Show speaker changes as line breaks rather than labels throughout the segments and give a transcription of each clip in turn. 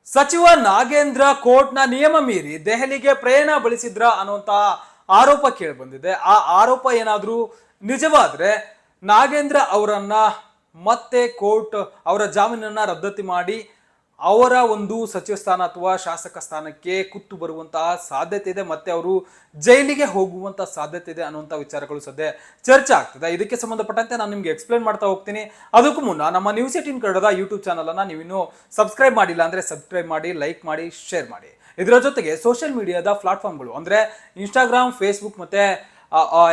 ಸಚಿವ ನಾಗೇಂದ್ರ ಕೋರ್ಟ್ನ ನಿಯಮ ಮೀರಿ ದೆಹಲಿಗೆ ಪ್ರಯಾಣ ಬೆಳೆಸಿದ್ರ ಅನ್ನುವಂತ ಆರೋಪ ಕೇಳಿ ಬಂದಿದೆ. ಆ ಆರೋಪ ಏನಾದ್ರೂ ನಿಜವಾದ್ರೆ ನಾಗೇಂದ್ರ ಅವರನ್ನ ಮತ್ತೆ ಕೋರ್ಟ್ ಅವರ ಜಾಮೀನನ್ನ ರದ್ದತಿ ಮಾಡಿ ಅವರ ಒಂದು ಸಚಿವ ಸ್ಥಾನ ಅಥವಾ ಶಾಸಕ ಸ್ಥಾನಕ್ಕೆ ಕುತ್ತು ಬರುವಂತಹ ಸಾಧ್ಯತೆ ಇದೆ, ಮತ್ತೆ ಅವರು ಜೈಲಿಗೆ ಹೋಗುವಂತ ಸಾಧ್ಯತೆ ಇದೆ ಅನ್ನುವಂಥ ವಿಚಾರಗಳು ಸದ್ಯ ಚರ್ಚೆ ಆಗ್ತದೆ. ಇದಕ್ಕೆ ಸಂಬಂಧಪಟ್ಟಂತೆ ನಾನು ನಿಮ್ಗೆ ಎಕ್ಸ್ಪ್ಲೇನ್ ಮಾಡ್ತಾ ಹೋಗ್ತೀನಿ. ಅದಕ್ಕೂ ಮುನ್ನ ನಮ್ಮ ನ್ಯೂಸ್ 18 ಕನ್ನಡದ ಯೂಟ್ಯೂಬ್ ಚಾನಲ್ ಅನ್ನ ನೀವಿನ್ನೂ ಸಬ್ಸ್ಕ್ರೈಬ್ ಮಾಡಿಲ್ಲ ಅಂದ್ರೆ ಸಬ್ಸ್ಕ್ರೈಬ್ ಮಾಡಿ, ಲೈಕ್ ಮಾಡಿ, ಶೇರ್ ಮಾಡಿ. ಇದರ ಜೊತೆಗೆ ಸೋಷಿಯಲ್ ಮೀಡಿಯಾದ ಪ್ಲಾಟ್ಫಾರ್ಮ್ಗಳು ಅಂದ್ರೆ ಇನ್ಸ್ಟಾಗ್ರಾಮ್, ಫೇಸ್ಬುಕ್ ಮತ್ತೆ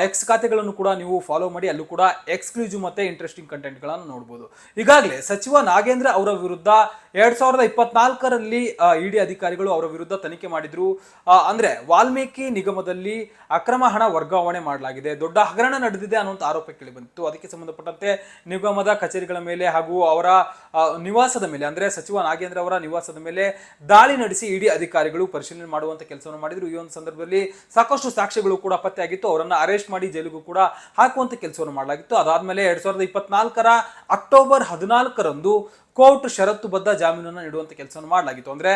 ಎಕ್ಸ್ ಖಾತೆಗಳನ್ನು ಕೂಡ ನೀವು ಫಾಲೋ ಮಾಡಿ. ಅಲ್ಲೂ ಕೂಡ ಎಕ್ಸ್ಕ್ಲೂಸಿವ್ ಮತ್ತೆ ಇಂಟ್ರೆಸ್ಟಿಂಗ್ ಕಂಟೆಂಟ್ಗಳನ್ನು ನೋಡಬಹುದು. ಈಗಾಗಲೇ ಸಚಿವ ನಾಗೇಂದ್ರ ಅವರ ವಿರುದ್ಧ 2024ರಲ್ಲಿ ಇಡಿ ಅಧಿಕಾರಿಗಳು ಅವರ ವಿರುದ್ಧ ತನಿಖೆ ಮಾಡಿದ್ರು. ಅಂದ್ರೆ ವಾಲ್ಮೀಕಿ ನಿಗಮದಲ್ಲಿ ಅಕ್ರಮ ಹಣ ವರ್ಗಾವಣೆ ಮಾಡಲಾಗಿದೆ, ದೊಡ್ಡ ಹಗರಣ ನಡೆದಿದೆ ಅನ್ನುವಂಥ ಆರೋಪ ಕೇಳಿ ಬಂದಿತ್ತು. ಅದಕ್ಕೆ ಸಂಬಂಧಪಟ್ಟಂತೆ ನಿಗಮದ ಕಚೇರಿಗಳ ಮೇಲೆ ಹಾಗೂ ಅವರ ನಿವಾಸದ ಮೇಲೆ ಅಂದ್ರೆ ಸಚಿವ ನಾಗೇಂದ್ರ ಅವರ ನಿವಾಸದ ಮೇಲೆ ದಾಳಿ ನಡೆಸಿ ಇಡಿ ಅಧಿಕಾರಿಗಳು ಪರಿಶೀಲನೆ ಮಾಡುವಂತ ಕೆಲಸವನ್ನು ಮಾಡಿದ್ರು. ಈ ಒಂದು ಸಂದರ್ಭದಲ್ಲಿ ಸಾಕಷ್ಟು ಸಾಕ್ಷ್ಯಗಳು ಕೂಡ ಪತ್ತೆಯಾಗಿತ್ತು. ಅವರನ್ನ ಅರೆಸ್ಟ್ ಮಾಡಿ ಜೈಲಿಗೂ ಕೂಡ ಹಾಕುವಂತ ಕೆಲಸವನ್ನು ಮಾಡಲಾಗಿತ್ತು. ಅದಾದ್ಮೇಲೆ 2024ರ ಅಕ್ಟೋಬರ್ 14ರಂದು ಕೋರ್ಟ್ ಷರತ್ತುಬದ್ಧ ಜಾಮೀನನ್ನು ನೀಡುವಂತ ಕೆಲಸವನ್ನು ಮಾಡಲಾಗಿತ್ತು. ಅಂದ್ರೆ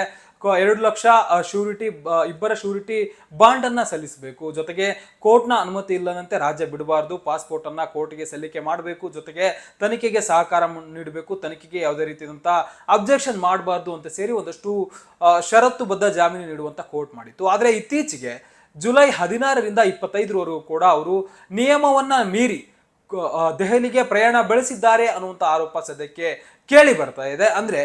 2 ಲಕ್ಷ ಶ್ಯೂರಿಟಿ, ಇಬ್ಬರ ಶ್ಯೂರಿಟಿ ಬಾಂಡ್ ಅನ್ನ ಸಲ್ಲಿಸಬೇಕು, ಜೊತೆಗೆ ಕೋರ್ಟ್ನ ಅನುಮತಿ ಇಲ್ಲದಂತೆ ರಾಜ್ಯ ಬಿಡಬಾರದು, ಪಾಸ್ಪೋರ್ಟ್ ಅನ್ನ ಕೋರ್ಟ್ಗೆ ಸಲ್ಲಿಕೆ ಮಾಡಬೇಕು, ಜೊತೆಗೆ ತನಿಖೆಗೆ ಸಹಕಾರ ನೀಡಬೇಕು, ತನಿಖೆಗೆ ಯಾವುದೇ ರೀತಿಯಾದಂತ ಅಬ್ಜೆಕ್ಷನ್ ಮಾಡಬಾರ್ದು ಅಂತ ಸೇರಿ ಒಂದಷ್ಟು ಷರತ್ತುಬದ್ಧ ಜಾಮೀನು ನೀಡುವಂತ ಕೋರ್ಟ್ ಮಾಡಿತ್ತು. ಆದ್ರೆ ಇತ್ತೀಚೆಗೆ ಜುಲೈ 16ರಿಂದ 25ರವರೆಗೂ ಕೂಡ ಅವರು ನಿಯಮವನ್ನ ಮೀರಿ ದೆಹಲಿಗೆ ಪ್ರಯಾಣ ಬೆಳೆಸಿದ್ದಾರೆ ಅನ್ನುವಂಥ ಆರೋಪ ಸದ್ಯಕ್ಕೆ ಕೇಳಿ ಬರ್ತಾ ಇದೆ. ಅಂದ್ರೆ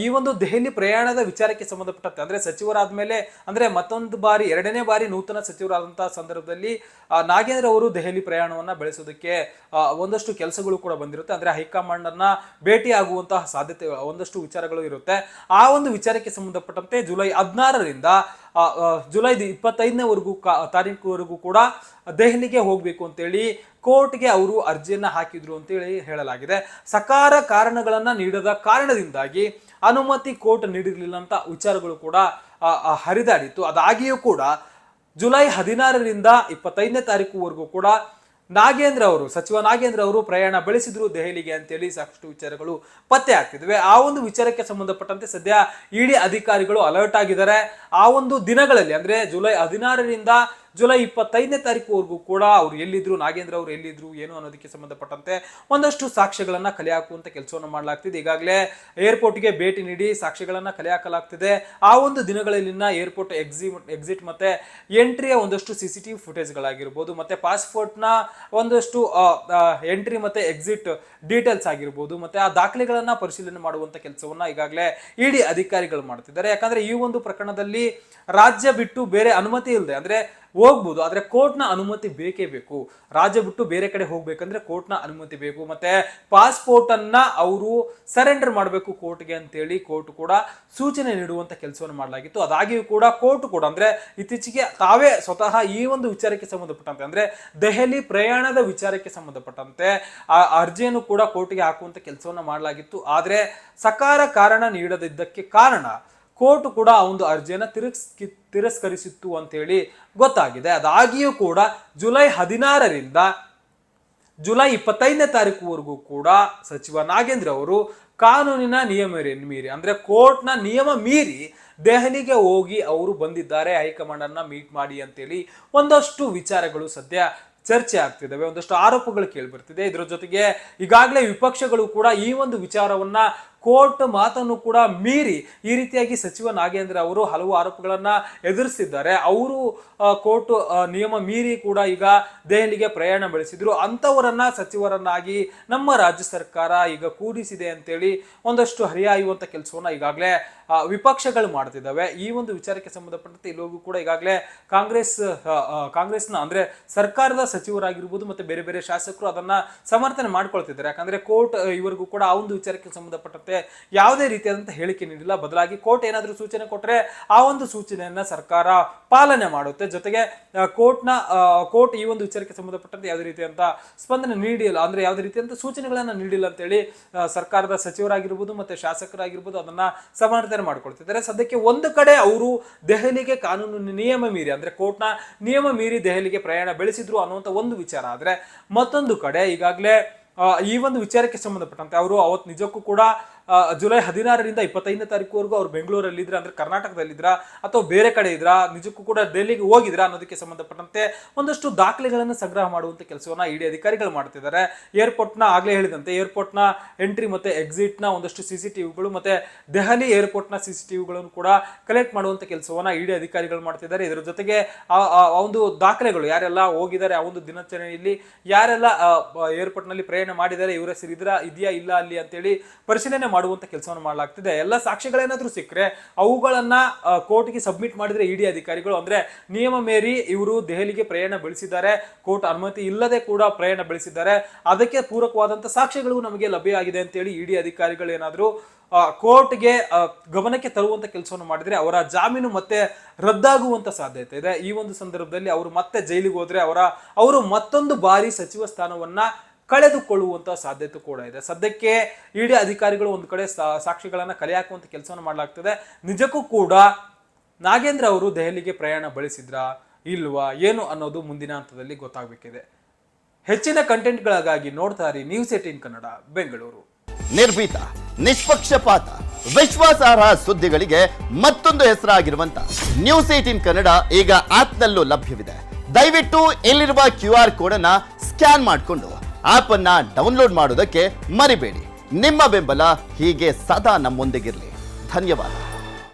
ಈ ಒಂದು ದೆಹಲಿ ಪ್ರಯಾಣದ ವಿಚಾರಕ್ಕೆ ಸಂಬಂಧಪಟ್ಟಂತೆ ಅಂದ್ರೆ ಸಚಿವರಾದ ಮೇಲೆ ಅಂದ್ರೆ ಮತ್ತೊಂದು ಬಾರಿ 2ನೇ ಬಾರಿ ನೂತನ ಸಚಿವರಾದಂತಹ ಸಂದರ್ಭದಲ್ಲಿ ನಾಗೇಂದ್ರ ಅವರು ದೆಹಲಿ ಪ್ರಯಾಣವನ್ನ ಬೆಳೆಸೋದಕ್ಕೆ ಒಂದಷ್ಟು ಕೆಲಸಗಳು ಕೂಡ ಬಂದಿರುತ್ತೆ. ಅಂದ್ರೆ ಹೈಕಮಾಂಡ್ ಅನ್ನ ಭೇಟಿ ಆಗುವಂತಹ ಸಾಧ್ಯತೆ ಒಂದಷ್ಟು ವಿಚಾರಗಳು ಇರುತ್ತೆ. ಆ ಒಂದು ವಿಚಾರಕ್ಕೆ ಸಂಬಂಧಪಟ್ಟಂತೆ ಜುಲೈ 16ರಿಂದ ಜುಲೈ 25ನೇ ತಾರೀಕುವರೆಗೂ ಕೂಡ ದೆಹಲಿಗೆ ಹೋಗ್ಬೇಕು ಅಂತೇಳಿ ಕೋರ್ಟ್ಗೆ ಅವರು ಅರ್ಜಿಯನ್ನ ಹಾಕಿದ್ರು ಅಂತೇಳಿ ಹೇಳಲಾಗಿದೆ. ಸಕಾರ ಕಾರಣಗಳನ್ನ ನೀಡದ ಕಾರಣದಿಂದಾಗಿ ಅನುಮತಿ ಕೋರ್ಟ್ ನೀಡಿರಲಿಲ್ಲ ಅಂತ ವಿಚಾರಗಳು ಕೂಡ ಹರಿದಾಡಿತ್ತು. ಅದಾಗಿಯೂ ಕೂಡ ಜುಲೈ 16ರಿಂದ 25ನೇ ತಾರೀಕುವರೆಗೂ ಕೂಡ ಸಚಿವ ನಾಗೇಂದ್ರ ಅವರು ಪ್ರಯಾಣ ಬೆಳೆಸಿದ್ರು ದೆಹಲಿಗೆ ಅಂತೇಳಿ ಸಾಕಷ್ಟು ವಿಚಾರಗಳು ಪತ್ತೆ ಆಗ್ತಿದ್ವಿ. ಆ ಒಂದು ವಿಚಾರಕ್ಕೆ ಸಂಬಂಧಪಟ್ಟಂತೆ ಸದ್ಯ ಇಡಿ ಅಧಿಕಾರಿಗಳು ಅಲರ್ಟ್ ಆಗಿದ್ದಾರೆ. ಆ ಒಂದು ದಿನಗಳಲ್ಲಿ ಅಂದ್ರೆ ಜುಲೈ 16ರಿಂದ ಜುಲೈ 25ನೇ ತಾರೀಕುವರೆಗೂ ಕೂಡ ಅವ್ರು ಎಲ್ಲಿದ್ರು, ನಾಗೇಂದ್ರ ಅವರು ಎಲ್ಲಿದ್ರು ಏನು ಅನ್ನೋದಕ್ಕೆ ಸಂಬಂಧಪಟ್ಟಂತೆ ಒಂದಷ್ಟು ಸಾಕ್ಷ್ಯಗಳನ್ನ ಕಲೆ ಹಾಕುವಂತ ಕೆಲಸವನ್ನು ಮಾಡಲಾಗ್ತಿದೆ. ಈಗಾಗಲೇ ಏರ್ಪೋರ್ಟ್ಗೆ ಭೇಟಿ ನೀಡಿ ಸಾಕ್ಷ್ಯಗಳನ್ನ ಕಲೆ ಹಾಕಲಾಗ್ತಿದೆ. ಆ ಒಂದು ದಿನಗಳಲ್ಲಿನ ಏರ್ಪೋರ್ಟ್ ಎಕ್ಸಿಟ್ ಮತ್ತೆ ಎಂಟ್ರಿಯ ಒಂದಷ್ಟು CCTV ಫುಟೇಜ್ಗಳಾಗಿರ್ಬೋದು, ಮತ್ತೆ ಪಾಸ್ಪೋರ್ಟ್ನ ಒಂದಷ್ಟು ಎಂಟ್ರಿ ಮತ್ತೆ ಎಕ್ಸಿಟ್ ಡೀಟೇಲ್ಸ್ ಆಗಿರ್ಬೋದು, ಮತ್ತೆ ಆ ದಾಖಲೆಗಳನ್ನ ಪರಿಶೀಲನೆ ಮಾಡುವಂತ ಕೆಲಸವನ್ನ ಈಗಾಗಲೇ ಇಡಿ ಅಧಿಕಾರಿಗಳು ಮಾಡ್ತಿದ್ದಾರೆ. ಯಾಕಂದ್ರೆ ಈ ಒಂದು ಪ್ರಕರಣದಲ್ಲಿ ರಾಜ್ಯ ಬಿಟ್ಟು ಬೇರೆ ಅನುಮತಿ ಇಲ್ಲದೆ ಅಂದ್ರೆ ಹೋಗ್ಬೋದು, ಆದ್ರೆ ಕೋರ್ಟ್ನ ಅನುಮತಿ ಬೇಕೇ ಬೇಕು. ರಾಜ್ಯ ಬಿಟ್ಟು ಬೇರೆ ಕಡೆ ಹೋಗ್ಬೇಕಂದ್ರೆ ಕೋರ್ಟ್ನ ಅನುಮತಿ ಬೇಕು. ಮತ್ತೆ ಪಾಸ್ಪೋರ್ಟ್ ಅನ್ನ ಅವರು ಸರೆಂಡರ್ ಮಾಡಬೇಕು ಕೋರ್ಟ್ಗೆ ಅಂತೇಳಿ ಕೋರ್ಟ್ ಕೂಡ ಸೂಚನೆ ನೀಡುವಂತ ಕೆಲಸವನ್ನು ಮಾಡಲಾಗಿತ್ತು. ಅದಾಗಿಯೂ ಕೂಡ ಕೋರ್ಟ್ ಕೂಡ ಅಂದ್ರೆ ಇತ್ತೀಚೆಗೆ ತಾವೇ ಸ್ವತಃ ಈ ಒಂದು ವಿಚಾರಕ್ಕೆ ಸಂಬಂಧಪಟ್ಟಂತೆ ಅಂದ್ರೆ ದೆಹಲಿ ಪ್ರಯಾಣದ ವಿಚಾರಕ್ಕೆ ಸಂಬಂಧಪಟ್ಟಂತೆ ಆ ಅರ್ಜಿಯನ್ನು ಕೂಡ ಕೋರ್ಟ್ಗೆ ಹಾಕುವಂತ ಕೆಲಸವನ್ನ ಮಾಡಲಾಗಿತ್ತು. ಆದ್ರೆ ಸಕಾರ ಕಾರಣ ನೀಡದಿದ್ದಕ್ಕೆ ಕಾರಣ ಕೋರ್ಟ್ ಕೂಡ ಆ ಒಂದು ಅರ್ಜಿಯನ್ನು ತಿರಸ್ಕರಿಸಿತ್ತು ಅಂತೇಳಿ ಗೊತ್ತಾಗಿದೆ. ಅದಾಗಿಯೂ ಕೂಡ ಜುಲೈ 16ರಿಂದ ಜುಲೈ 25ನೇ ತಾರೀಕುವರೆಗೂ ಕೂಡ ಸಚಿವ ನಾಗೇಂದ್ರ ಅವರು ಕಾನೂನಿನ ನಿಯಮ ಮೀರಿ ಅಂದ್ರೆ ಕೋರ್ಟ್ನ ನಿಯಮ ಮೀರಿ ದೆಹಲಿಗೆ ಹೋಗಿ ಅವರು ಬಂದಿದ್ದಾರೆ, ಹೈಕಮಾಂಡ್ ಅನ್ನ ಮೀಟ್ ಮಾಡಿ ಅಂತೇಳಿ ಒಂದಷ್ಟು ವಿಚಾರಗಳು ಸದ್ಯ ಚರ್ಚೆ ಆಗ್ತಿದ್ದಾವೆ, ಒಂದಷ್ಟು ಆರೋಪಗಳು ಕೇಳಿ ಬರ್ತಿದೆ. ಇದರ ಜೊತೆಗೆ ಈಗಾಗಲೇ ವಿಪಕ್ಷಗಳು ಕೂಡ ಈ ಒಂದು ವಿಚಾರವನ್ನ ಕೋರ್ಟ್ ಮಾತನ್ನು ಕೂಡ ಮೀರಿ ಈ ರೀತಿಯಾಗಿ ಸಚಿವ ನಾಗೇಂದ್ರ ಅವರು ಹಲವು ಆರೋಪಗಳನ್ನ ಎದುರಿಸಿದ್ದಾರೆ. ಅವರು ಕೋರ್ಟ್ ನಿಯಮ ಮೀರಿ ಕೂಡ ಈಗ ದೆಹಲಿಗೆ ಪ್ರಯಾಣ ಬೆಳೆಸಿದ್ರು. ಅಂತವರನ್ನ ಸಚಿವರನ್ನಾಗಿ ನಮ್ಮ ರಾಜ್ಯ ಸರ್ಕಾರ ಈಗ ಕೂಡಿಸಿದೆ ಅಂತೇಳಿ ಒಂದಷ್ಟು ಹರಿಯಾಯುವಂತ ಕೆಲಸವನ್ನ ಈಗಾಗಲೇ ವಿಪಕ್ಷಗಳು ಮಾಡ್ತಿದ್ದಾವೆ. ಈ ಒಂದು ವಿಚಾರಕ್ಕೆ ಸಂಬಂಧಪಟ್ಟಂತೆ ಇಲ್ಲೂ ಕೂಡ ಈಗಾಗಲೇ ಕಾಂಗ್ರೆಸ್ನ ಅಂದ್ರೆ ಸರ್ಕಾರದ ಸಚಿವರಾಗಿರ್ಬೋದು ಮತ್ತೆ ಬೇರೆ ಬೇರೆ ಶಾಸಕರು ಅದನ್ನ ಸಮರ್ಥನೆ ಮಾಡ್ಕೊಳ್ತಿದ್ದಾರೆ. ಯಾಕಂದ್ರೆ ಕೋರ್ಟ್ ಇವರಿಗೂ ಕೂಡ ಆ ಒಂದು ವಿಚಾರಕ್ಕೆ ಸಂಬಂಧಪಟ್ಟಂತೆ ಯಾವುದೇ ರೀತಿಯಾದಂತಹ ಹೇಳಿಕೆ ನೀಡಿಲ್ಲ. ಬದಲಾಗಿ ಕೋರ್ಟ್ ಏನಾದರೂ ಸೂಚನೆ ಕೊಟ್ಟರೆ ಆ ಒಂದು ಸೂಚನೆಯನ್ನ ಸರ್ಕಾರ ಪಾಲನೆ ಮಾಡುತ್ತೆ. ಜೊತೆಗೆ ಕೋರ್ಟ್ ಈ ಒಂದು ವಿಚಾರಕ್ಕೆ ಸಂಬಂಧಪಟ್ಟಂತೆ ಯಾವುದೇ ರೀತಿಯಂತ ಸ್ಪಂದನೆ ನೀಡಿಲ್ಲ, ಅಂದ್ರೆ ಯಾವುದೇ ರೀತಿಯಂತ ಸೂಚನೆಗಳನ್ನ ನೀಡಿಲ್ಲ ಅಂತೇಳಿ ಸರ್ಕಾರದ ಸಚಿವರಾಗಿರ್ಬೋದು ಮತ್ತೆ ಶಾಸಕರಾಗಿರ್ಬೋದು ಅದನ್ನ ಸಮರ್ಥನೆ ಮಾಡ್ಕೊಳ್ತಿದ್ದಾರೆ. ಸದ್ಯಕ್ಕೆ ಒಂದು ಕಡೆ ಅವರು ದೆಹಲಿಗೆ ಕಾನೂನು ನಿಯಮ ಮೀರಿ ಅಂದ್ರೆ ಕೋರ್ಟ್ನ ನಿಯಮ ಮೀರಿ ದೆಹಲಿಗೆ ಪ್ರಯಾಣ ಬೆಳೆಸಿದ್ರು ಅನ್ನುವಂತ ಒಂದು ವಿಚಾರ ಆದ್ರೆ, ಮತ್ತೊಂದು ಕಡೆ ಈಗಾಗಲೇ ಈ ಒಂದು ವಿಚಾರಕ್ಕೆ ಸಂಬಂಧಪಟ್ಟಂತೆ ಅವರು ಅವತ್ತು ನಿಜಕ್ಕೂ ಕೂಡ ಜುಲೈ 16ರಿಂದ 25ನೇ ತಾರೀಕುವರೆಗೂ ಅವ್ರು ಬೆಂಗಳೂರಲ್ಲಿ ಅಂದ್ರೆ ಕರ್ನಾಟಕದಲ್ಲಿದ್ರ ಅಥವಾ ಬೇರೆ ಕಡೆ ಇದ್ರ, ನಿಜಕ್ಕೂ ಕೂಡ ಡೆಲ್ಲಿಗೆ ಹೋಗಿದ್ರ ಅನ್ನೋದಕ್ಕೆ ಸಂಬಂಧಪಟ್ಟಂತೆ ಒಂದಷ್ಟು ದಾಖಲೆಗಳನ್ನು ಸಂಗ್ರಹ ಮಾಡುವಂತ ಕೆಲಸವನ್ನ ಇಡಿ ಅಧಿಕಾರಿಗಳು ಮಾಡ್ತಿದ್ದಾರೆ. ಏರ್ಪೋರ್ಟ್ ನ ಆಗ್ಲೇ ಹೇಳಿದಂತೆ ಏರ್ಪೋರ್ಟ್ ನ ಎಂಟ್ರಿ ಮತ್ತೆ ಎಕ್ಸಿಟ್ ನ ಒಂದಷ್ಟು ಸಿಸಿಟಿವಿಗಳು ಮತ್ತೆ ದೆಹಲಿ ಏರ್ಪೋರ್ಟ್ ನ ಸಿಸಿಟಿವಿಗಳನ್ನು ಕೂಡ ಕಲೆಕ್ಟ್ ಮಾಡುವಂತ ಕೆಲಸವನ್ನ ಇಡಿ ಅಧಿಕಾರಿಗಳು ಮಾಡ್ತಿದ್ದಾರೆ. ಇದರ ಜೊತೆಗೆ ಒಂದು ದಾಖಲೆಗಳು ಯಾರೆಲ್ಲ ಹೋಗಿದ್ದಾರೆ, ಆ ಒಂದು ದಿನಾಚರಣೆಯಲ್ಲಿ ಯಾರೆಲ್ಲ ಏರ್ಪೋರ್ಟ್ ನಲ್ಲಿ ಪ್ರಯಾಣ ಮಾಡಿದ್ದಾರೆ, ಇವರ ಹೆಸರು ಇದೆಯಾ ಇಲ್ಲ ಅಲ್ಲಿ ಅಂತೇಳಿ ಪರಿಶೀಲನೆ ಮಾಡುವಂತ ಕೆಲಸವನ್ನು ಮಾಡಲಾಗ್ತಿದೆ. ಎಲ್ಲ ಸಾಕ್ಷಿಗಳೇನಾದ್ರೂ ಸಿಕ್ಕರೆ ಅವುಗಳನ್ನ ಕೋರ್ಟ್ಗೆ ಸಬ್ಮಿಟ್ ಮಾಡಿದ್ರೆ ಇಡಿ ಅಧಿಕಾರಿಗಳು ಅಂದ್ರೆ ನಿಯಮ ಮೀರಿ ಇವರು ದೆಹಲಿಗೆ ಪ್ರಯಾಣ ಬೆಳೆಸಿದ್ದಾರೆ, ಕೋರ್ಟ್ ಅನುಮತಿ ಇಲ್ಲದೆ ಕೂಡ ಪ್ರಯಾಣ ಬೆಳೆಸಿದ್ದಾರೆ, ಅದಕ್ಕೆ ಪೂರಕವಾದಂತ ಸಾಕ್ಷ್ಯಗಳು ನಮಗೆ ಲಭ್ಯ ಆಗಿದೆ ಅಂತೇಳಿ ಇಡಿ ಅಧಿಕಾರಿಗಳು ಏನಾದ್ರು ಕೋರ್ಟ್ಗೆ ಗಮನಕ್ಕೆ ತರುವಂತ ಕೆಲಸವನ್ನು ಮಾಡಿದ್ರೆ ಅವರ ಜಾಮೀನು ಮತ್ತೆ ರದ್ದಾಗುವಂತ ಸಾಧ್ಯತೆ ಇದೆ. ಈ ಒಂದು ಸಂದರ್ಭದಲ್ಲಿ ಅವರು ಮತ್ತೆ ಜೈಲಿಗೆ ಹೋದ್ರೆ ಅವರು ಮತ್ತೊಂದು ಬಾರಿ ಸಚಿವ ಸ್ಥಾನವನ್ನ ಕಳೆದುಕೊಳ್ಳುವಂತ ಸಾಧ್ಯತೆ ಕೂಡ ಇದೆ. ಸದ್ಯಕ್ಕೆ ಇಡಿ ಅಧಿಕಾರಿಗಳು ಒಂದು ಕಡೆ ಸಾಕ್ಷಿಗಳನ್ನ ಕಲೆ ಹಾಕುವಂತ ಕೆಲಸವನ್ನು ಮಾಡಲಾಗ್ತದೆ. ನಿಜಕ್ಕೂ ಕೂಡ ನಾಗೇಂದ್ರ ಅವರು ದೆಹಲಿಗೆ ಪ್ರಯಾಣ ಬೆಳೆಸಿದ್ರ ಇಲ್ವಾ ಏನು ಅನ್ನೋದು ಮುಂದಿನ ಹಂತದಲ್ಲಿ ಗೊತ್ತಾಗಬೇಕಿದೆ. ಹೆಚ್ಚಿನ ಕಂಟೆಂಟ್ಗಳಿಗಾಗಿ ನೋಡ್ತಾ ಇರಿ News18 ಕನ್ನಡ ಬೆಂಗಳೂರು.
ನಿರ್ಭೀತ, ನಿಷ್ಪಕ್ಷಪಾತ, ವಿಶ್ವಾಸಾರ್ಹ ಸುದ್ದಿಗಳಿಗೆ ಮತ್ತೊಂದು ಹೆಸರಾಗಿರುವಂತ News18 ಕನ್ನಡ ಈಗ ಆಪ್ನಲ್ಲೂ ಲಭ್ಯವಿದೆ. ದಯವಿಟ್ಟು ಇಲ್ಲಿರುವ QR ಕೋಡ್ ಅನ್ನ ಸ್ಕ್ಯಾನ್ ಮಾಡಿಕೊಂಡು ಆಪ್ ಅನ್ನ ಡೌನ್ಲೋಡ್ ಮಾಡೋದಕ್ಕೆ ಮರಿಬೇಡಿ. ನಿಮ್ಮ ಬೆಂಬಲ ಹೀಗೆ ಸದಾ ನಮ್ಮೊಂದಿಗಿರಲಿ. ಧನ್ಯವಾದ.